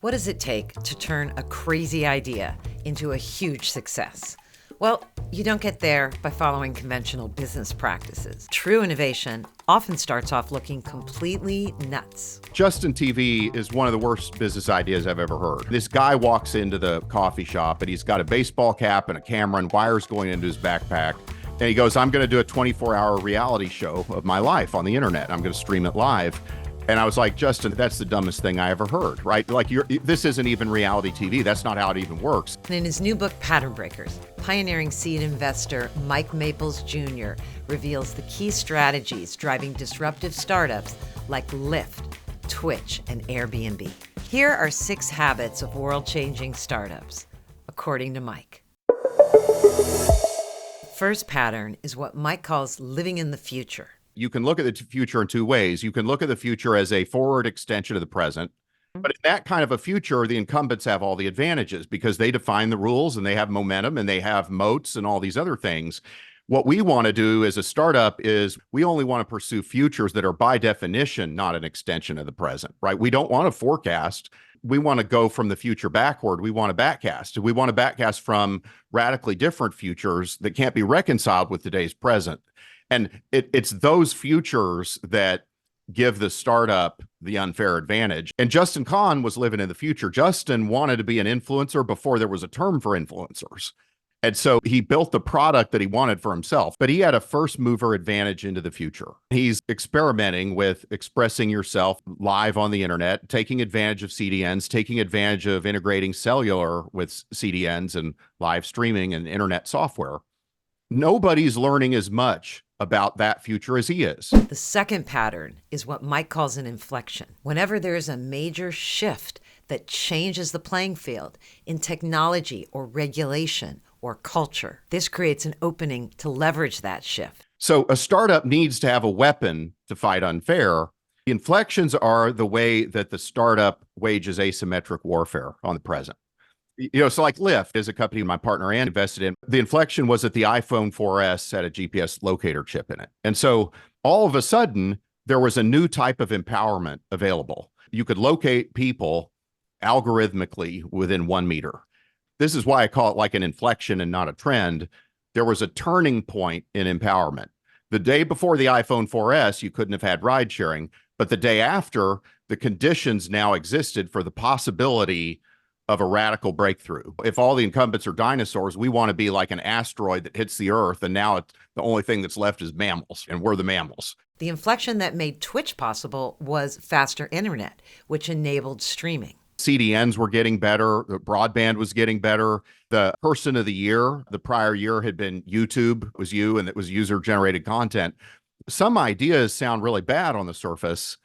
What does it take to turn a crazy idea into a huge success? Well, you don't get there by following conventional business practices. True innovation often starts off looking completely nuts. Justin TV is one of the worst business ideas I've ever heard. This guy walks into the coffee shop and he's got a baseball cap and a camera and wires going into his backpack. And he goes, I'm going to do a 24-hour reality show of my life on the internet. I'm going to stream it live. And I was like, Justin, that's the dumbest thing I ever heard, right? Like, this isn't even reality TV. That's not how it even works. And in his new book, Pattern Breakers, pioneering seed investor Mike Maples Jr. reveals the key strategies driving disruptive startups like Lyft, Twitch, and Airbnb. Here are 6 habits of world-changing startups, according to Mike. First pattern is what Mike calls living in the future. You can look at the future in 2 ways. You can look at the future as a forward extension of the present. But in that kind of a future, the incumbents have all the advantages because they define the rules and they have momentum and they have moats and all these other things. What we want to do as a startup is we only want to pursue futures that are by definition not an extension of the present, right? We don't want to forecast. We want to go from the future backward. We want to backcast. We want to backcast from radically different futures that can't be reconciled with today's present. And it's those futures that give the startup the unfair advantage. And Justin Kahn was living in the future. Justin wanted to be an influencer before there was a term for influencers. And so he built the product that he wanted for himself, but he had a first mover advantage into the future. He's experimenting with expressing yourself live on the internet, taking advantage of CDNs, taking advantage of integrating cellular with CDNs and live streaming and internet software. Nobody's learning as much about that future as he is. The second pattern is what Mike calls an inflection. Whenever there is a major shift that changes the playing field in technology or regulation or culture, this creates an opening to leverage that shift. So a startup needs to have a weapon to fight unfair. The inflections are the way that the startup wages asymmetric warfare on the present. So like Lyft is a company my partner Ann invested in. The inflection was that the iPhone 4S had a GPS locator chip in it. And so all of a sudden, there was a new type of empowerment available. You could locate people algorithmically within 1 meter. This is why I call it like an inflection and not a trend. There was a turning point in empowerment. The day before the iPhone 4S, you couldn't have had ride sharing, but the day after, the conditions now existed for the possibility of a radical breakthrough. If all the incumbents are dinosaurs, we want to be like an asteroid that hits the earth, and now the only thing that's left is mammals, and we're the mammals. The inflection that made Twitch possible was faster internet, which enabled streaming. CDNs were getting better, the broadband was getting better. The person of the year, the prior year had been YouTube, was you, and it was user-generated content. Some ideas sound really bad on the surface,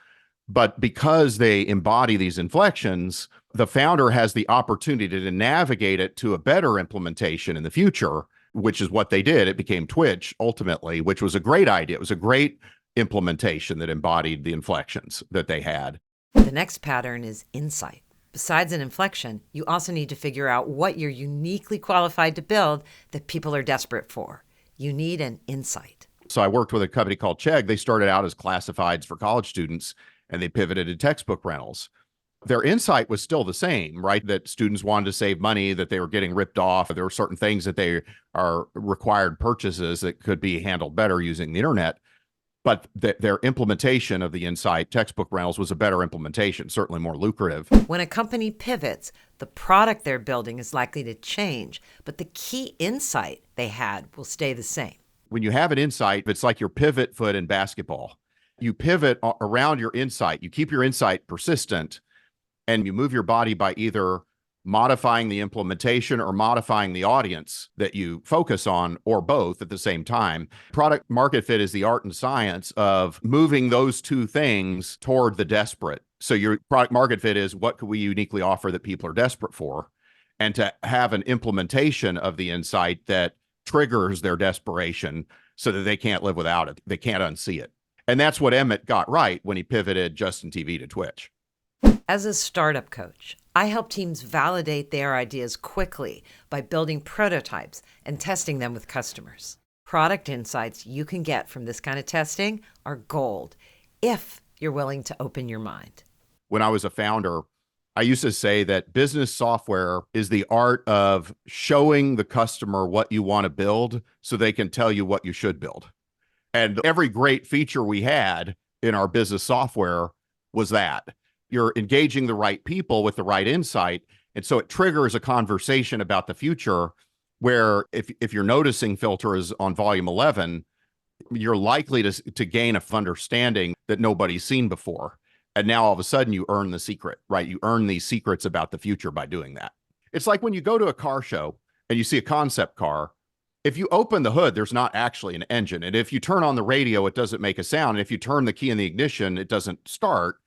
but because they embody these inflections, the founder has the opportunity to navigate it to a better implementation in the future, which is what they did. It became Twitch ultimately, which was a great idea. It was a great implementation that embodied the inflections that they had. The next pattern is insight. Besides an inflection, you also need to figure out what you're uniquely qualified to build that people are desperate for. You need an insight. So I worked with a company called Chegg. They started out as classifieds for college students, and they pivoted to textbook rentals. Their insight was still the same, right? That students wanted to save money, that they were getting ripped off. There were certain things that they are required purchases that could be handled better using the internet. But their implementation of the insight textbook rentals was a better implementation, certainly more lucrative. When a company pivots, the product they're building is likely to change, but the key insight they had will stay the same. When you have an insight, it's like your pivot foot in basketball. You pivot around your insight. You keep your insight persistent, and you move your body by either modifying the implementation or modifying the audience that you focus on, or both at the same time. Product market fit is the art and science of moving those two things toward the desperate. So your product market fit is what could we uniquely offer that people are desperate for, and to have an implementation of the insight that triggers their desperation so that they can't live without it. They can't unsee it. And that's what Emmett got right when he pivoted Justin TV to Twitch. As a startup coach, I help teams validate their ideas quickly by building prototypes and testing them with customers. Product insights you can get from this kind of testing are gold if you're willing to open your mind. When I was a founder, I used to say that business software is the art of showing the customer what you want to build so they can tell you what you should build. And every great feature we had in our business software was that. You're engaging the right people with the right insight. And so it triggers a conversation about the future where if your noticing filter is on volume 11, you're likely to gain a understanding that nobody's seen before. And now all of a sudden you earn the secret, right? You earn these secrets about the future by doing that. It's like when you go to a car show and you see a concept car, if you open the hood, there's not actually an engine. And if you turn on the radio, it doesn't make a sound. And if you turn the key in the ignition, it doesn't start.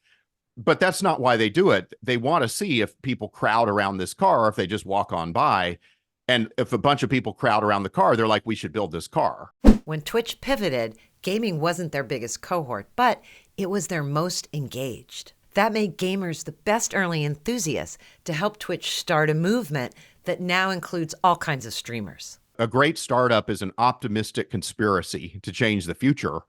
But that's not why they do it. They want to see if people crowd around this car, if they just walk on by. And if a bunch of people crowd around the car, they're like, we should build this car. When Twitch pivoted, gaming wasn't their biggest cohort, but it was their most engaged. That made gamers the best early enthusiasts to help Twitch start a movement that now includes all kinds of streamers. A great startup is an optimistic conspiracy to change the future.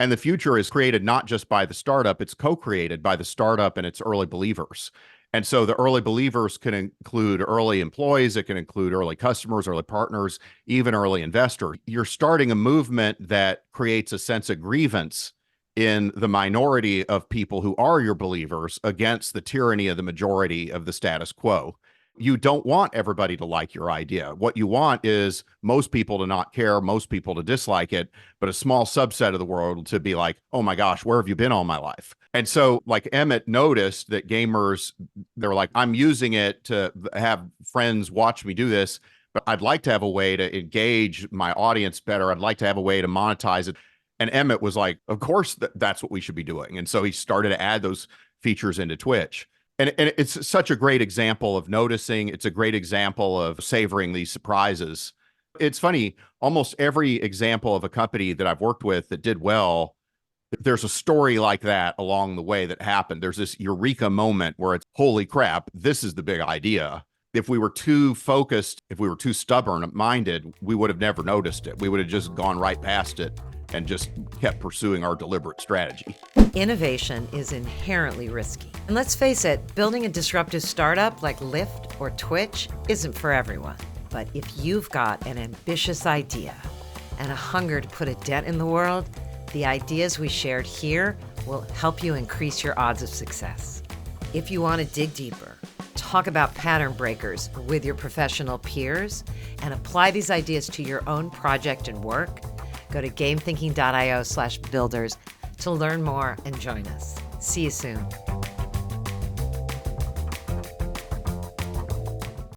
And the future is created not just by the startup, it's co-created by the startup and its early believers. And so the early believers can include early employees, it can include early customers, early partners, even early investors. You're starting a movement that creates a sense of grievance in the minority of people who are your believers against the tyranny of the majority of the status quo. You don't want everybody to like your idea. What you want is most people to not care, most people to dislike it, but a small subset of the world to be like, oh my gosh, where have you been all my life? And so like Emmett noticed that gamers, they were like, I'm using it to have friends watch me do this, but I'd like to have a way to engage my audience better. I'd like to have a way to monetize it. And Emmett was like, of course, that's what we should be doing. And so he started to add those features into Twitch. And it's such a great example of noticing. It's a great example of savoring these surprises. It's funny, almost every example of a company that I've worked with that did well, there's a story like that along the way that happened. There's this eureka moment where it's, holy crap, this is the big idea. If we were too focused, if we were too stubborn-minded, we would have never noticed it. We would have just gone right past it and just kept pursuing our deliberate strategy. Innovation is inherently risky. And let's face it, building a disruptive startup like Lyft or Twitch isn't for everyone. But if you've got an ambitious idea and a hunger to put a dent in the world, the ideas we shared here will help you increase your odds of success. If you want to dig deeper, talk about pattern breakers with your professional peers, and apply these ideas to your own project and work, go to gamethinking.io/builders to learn more and join us. See you soon.